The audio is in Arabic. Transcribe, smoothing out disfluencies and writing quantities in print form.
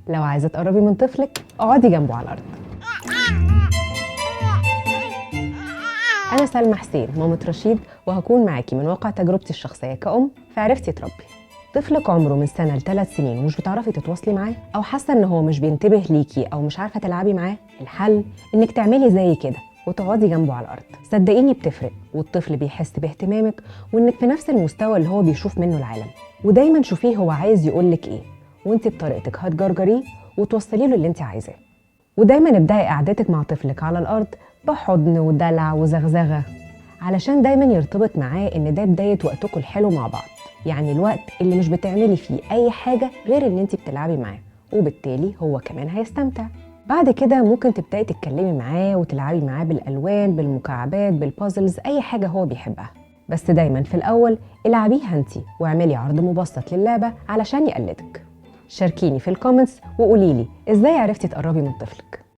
لو عايزة تقربي من طفلك اقعدي جنبه على الأرض. أنا سلمى حسين مامة رشيد، وهكون معاكي من واقع تجربتي الشخصية كأم في عرفتي تربي. طفلك عمره من سنة ل3 سنين ومش بتعرفي تتواصلي معاه، أو حاسة إن هو مش بينتبه ليكي أو مش عارفة تلعبي معاه، الحل إنك تعملي زي كده وتقعدي جنبه على الأرض. صدقيني بتفرق، والطفل بيحس باهتمامك وإنك في نفس المستوى اللي هو بيشوف منه العالم. ودايما شوفيه هو عايز يقولك إيه، وإنتي بطريقتك هتجرجريه وتوصلي له اللي إنتي عايزاه. ودايما ابدأي قعدتك مع طفلك على الأرض بحضن ودلع وزغزغة، علشان دايما يرتبط معاه إن ده بداية وقتكم الحلو مع بعض، يعني الوقت اللي مش بتعملي فيه أي حاجة غير إن انتي بتلعبي معاه، وبالتالي هو كمان هيستمتع. بعد كده ممكن تبدأي تتكلمي معاه وتلعبي معاه بالألوان، بالمكعبات، بالبازلز، أي حاجة هو بيحبها. بس دايما في الأول العبيها انتي واعملي عرض مبسط للعبة علشان يقلدك. شاركيني في الكومنتس وقوليلي ازاي عرفتي تقربي من طفلك.